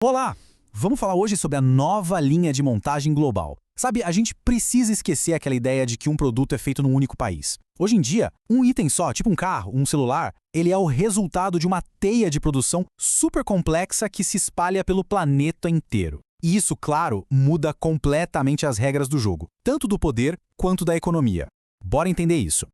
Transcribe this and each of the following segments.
Olá! Vamos falar hoje sobre a nova linha de montagem global. Sabe, a gente precisa esquecer aquela ideia de que um produto é feito num único país. Hoje em dia, um item só, tipo um carro, um celular, ele é o resultado de uma teia de produção super complexa que se espalha pelo planeta inteiro. E isso, claro, muda completamente as regras do jogo, tanto do poder quanto da economia. Bora entender isso.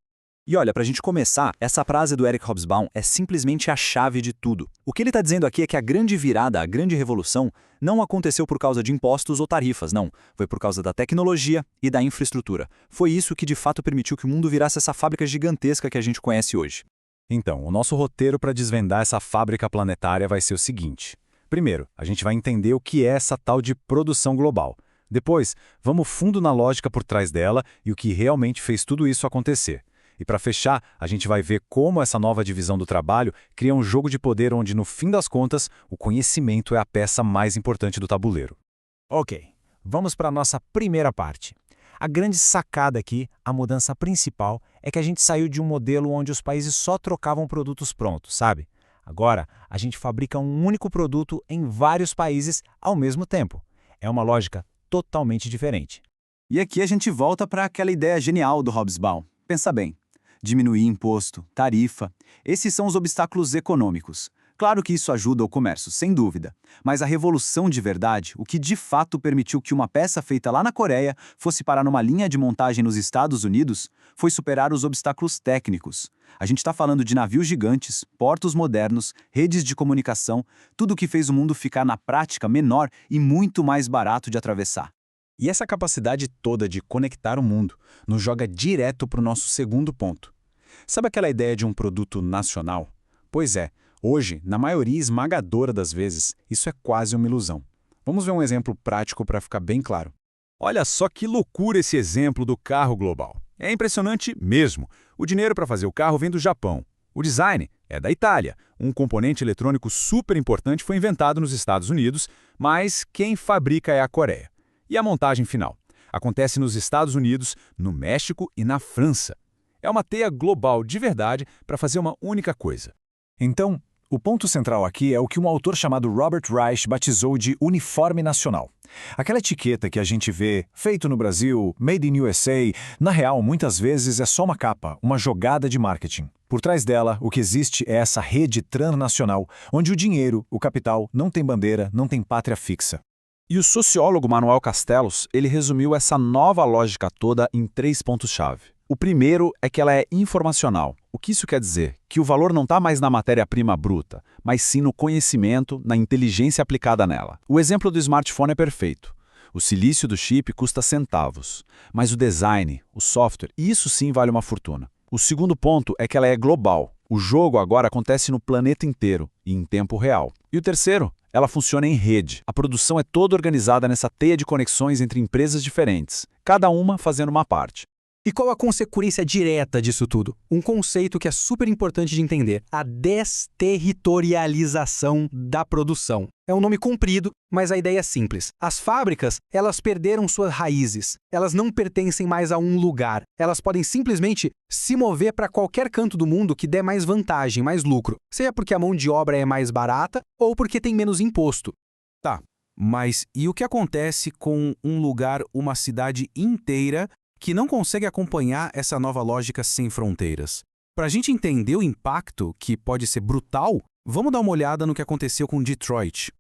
E olha, para a gente começar, essa frase do Eric Hobsbawm é simplesmente a chave de tudo. O que ele está dizendo aqui é que a grande virada, a grande revolução, não aconteceu por causa de impostos ou tarifas, não. Foi por causa da tecnologia e da infraestrutura. Foi isso que de fato permitiu que o mundo virasse essa fábrica gigantesca que a gente conhece hoje. Então, o nosso roteiro para desvendar essa fábrica planetária vai ser o seguinte. Primeiro, a gente vai entender o que é essa tal de produção global. Depois, vamos fundo na lógica por trás dela e o que realmente fez tudo isso acontecer. E para fechar, a gente vai ver como essa nova divisão do trabalho cria um jogo de poder onde, no fim das contas, o conhecimento é a peça mais importante do tabuleiro. Ok, vamos para a nossa primeira parte. A grande sacada aqui, a mudança principal, é que a gente saiu de um modelo onde os países só trocavam produtos prontos, sabe? Agora, a gente fabrica um único produto em vários países ao mesmo tempo. É uma lógica totalmente diferente. E aqui a gente volta para aquela ideia genial do Hobsbawm. Pensa bem. Diminuir imposto, tarifa, esses são os obstáculos econômicos. Claro que isso ajuda o comércio, sem dúvida. Mas a revolução de verdade, o que de fato permitiu que uma peça feita lá na Coreia fosse parar numa linha de montagem nos Estados Unidos, foi superar os obstáculos técnicos. A gente está falando de navios gigantes, portos modernos, redes de comunicação, tudo o que fez o mundo ficar na prática menor e muito mais barato de atravessar. E essa capacidade toda de conectar o mundo nos joga direto para o nosso segundo ponto. Sabe aquela ideia de um produto nacional? Pois é, hoje, na maioria esmagadora das vezes, isso é quase uma ilusão. Vamos ver um exemplo prático para ficar bem claro. Olha só que loucura esse exemplo do carro global. É impressionante mesmo. O dinheiro para fazer o carro vem do Japão. O design é da Itália. Um componente eletrônico super importante foi inventado nos Estados Unidos, mas quem fabrica é a Coreia. E a montagem final? Acontece nos Estados Unidos, no México e na França. É uma teia global de verdade para fazer uma única coisa. Então, o ponto central aqui é o que um autor chamado Robert Reich batizou de uniforme nacional. Aquela etiqueta que a gente vê, feito no Brasil, made in USA, na real, muitas vezes é só uma capa, uma jogada de marketing. Por trás dela, o que existe é essa rede transnacional, onde o dinheiro, o capital, não tem bandeira, não tem pátria fixa. E o sociólogo Manuel Castells, ele resumiu essa nova lógica toda em 3 pontos-chave. O primeiro é que ela é informacional. O que isso quer dizer? Que o valor não está mais na matéria-prima bruta, mas sim no conhecimento, na inteligência aplicada nela. O exemplo do smartphone é perfeito. O silício do chip custa centavos, mas o design, o software, isso sim vale uma fortuna. O segundo ponto é que ela é global. O jogo agora acontece no planeta inteiro e em tempo real. E o terceiro? Ela funciona em rede. A produção é toda organizada nessa teia de conexões entre empresas diferentes, cada uma fazendo uma parte. E qual a consequência direta disso tudo? Um conceito que é super importante de entender: a desterritorialização da produção. É um nome comprido, mas a ideia é simples. As fábricas, elas perderam suas raízes. Elas não pertencem mais a um lugar. Elas podem simplesmente se mover para qualquer canto do mundo que der mais vantagem, mais lucro. Seja porque a mão de obra é mais barata ou porque tem menos imposto. Tá, mas e o que acontece com um lugar, uma cidade inteira que não consegue acompanhar essa nova lógica sem fronteiras? Para a gente entender o impacto, que pode ser brutal, vamos dar uma olhada no que aconteceu com Detroit.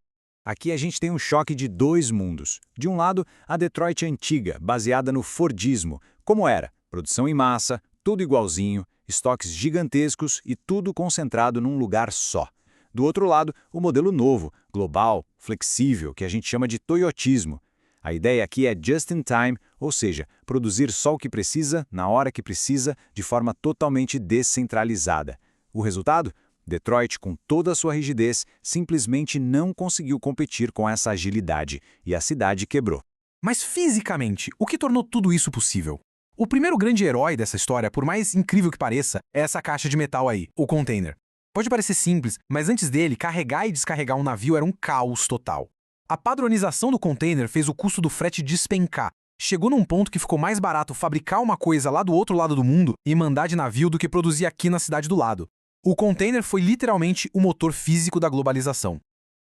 Aqui a gente tem um choque de 2 mundos. De um lado, a Detroit antiga, baseada no Fordismo. Como era? Produção em massa, tudo igualzinho, estoques gigantescos e tudo concentrado num lugar só. Do outro lado, o modelo novo, global, flexível, que a gente chama de toyotismo. A ideia aqui é just in time, ou seja, produzir só o que precisa, na hora que precisa, de forma totalmente descentralizada. O resultado? Detroit, com toda a sua rigidez, simplesmente não conseguiu competir com essa agilidade, e a cidade quebrou. Mas fisicamente, o que tornou tudo isso possível? O primeiro grande herói dessa história, por mais incrível que pareça, é essa caixa de metal aí, o container. Pode parecer simples, mas antes dele, carregar e descarregar um navio era um caos total. A padronização do container fez o custo do frete despencar. Chegou num ponto que ficou mais barato fabricar uma coisa lá do outro lado do mundo e mandar de navio do que produzir aqui na cidade do lado. O container foi literalmente o motor físico da globalização.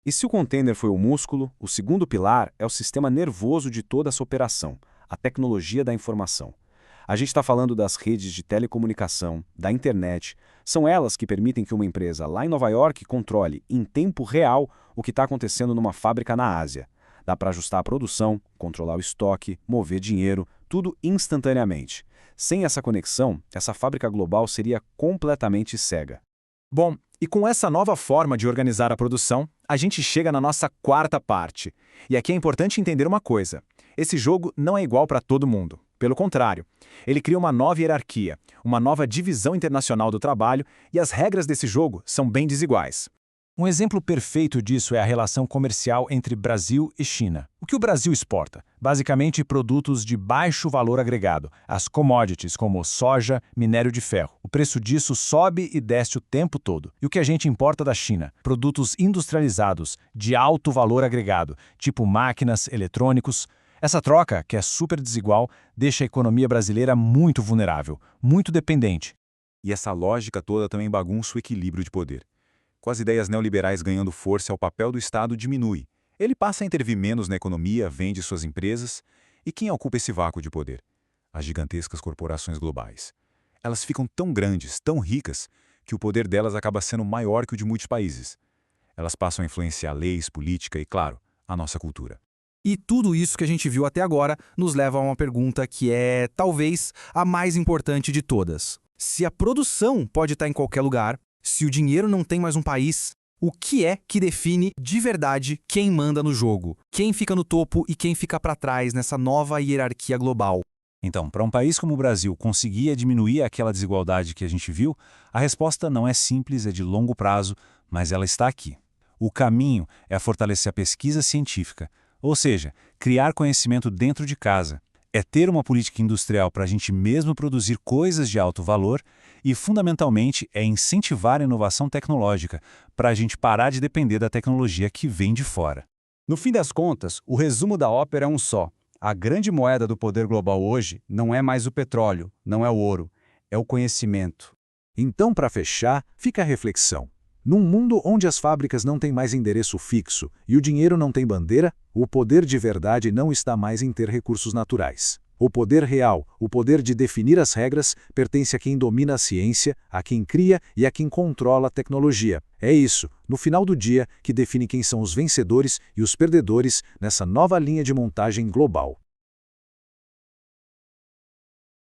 E se o container foi o músculo, o segundo pilar é o sistema nervoso de toda essa operação, a tecnologia da informação. A gente está falando das redes de telecomunicação, da internet. São elas que permitem que uma empresa lá em Nova York controle, em tempo real, o que está acontecendo numa fábrica na Ásia. Dá para ajustar a produção, controlar o estoque, mover dinheiro, tudo instantaneamente. Sem essa conexão, essa fábrica global seria completamente cega. Bom, e com essa nova forma de organizar a produção, a gente chega na nossa quarta parte. E aqui é importante entender uma coisa. Esse jogo não é igual para todo mundo. Pelo contrário, ele cria uma nova hierarquia, uma nova divisão internacional do trabalho e as regras desse jogo são bem desiguais. Um exemplo perfeito disso é a relação comercial entre Brasil e China. O que o Brasil exporta? Basicamente produtos de baixo valor agregado, as commodities como soja, minério de ferro. O preço disso sobe e desce o tempo todo. E o que a gente importa da China? Produtos industrializados, de alto valor agregado, tipo máquinas, eletrônicos. Essa troca, que é super desigual, deixa a economia brasileira muito vulnerável, muito dependente. E essa lógica toda também bagunça o equilíbrio de poder. Com as ideias neoliberais ganhando força, o papel do Estado diminui. Ele passa a intervir menos na economia, vende suas empresas. E quem ocupa esse vácuo de poder? As gigantescas corporações globais. Elas ficam tão grandes, tão ricas, que o poder delas acaba sendo maior que o de muitos países. Elas passam a influenciar leis, política e, claro, a nossa cultura. E tudo isso que a gente viu até agora nos leva a uma pergunta que é, talvez, a mais importante de todas. Se a produção pode estar em qualquer lugar, se o dinheiro não tem mais um país, o que é que define de verdade quem manda no jogo? Quem fica no topo e quem fica para trás nessa nova hierarquia global? Então, para um país como o Brasil conseguir diminuir aquela desigualdade que a gente viu, a resposta não é simples, é de longo prazo, mas ela está aqui. O caminho é fortalecer a pesquisa científica, ou seja, criar conhecimento dentro de casa. É ter uma política industrial para a gente mesmo produzir coisas de alto valor e, fundamentalmente, é incentivar a inovação tecnológica para a gente parar de depender da tecnologia que vem de fora. No fim das contas, o resumo da ópera é um só. A grande moeda do poder global hoje não é mais o petróleo, não é o ouro, é o conhecimento. Então, para fechar, fica a reflexão. Num mundo onde as fábricas não têm mais endereço fixo e o dinheiro não tem bandeira, o poder de verdade não está mais em ter recursos naturais. O poder real, o poder de definir as regras, pertence a quem domina a ciência, a quem cria e a quem controla a tecnologia. É isso, no final do dia, que define quem são os vencedores e os perdedores nessa nova linha de montagem global.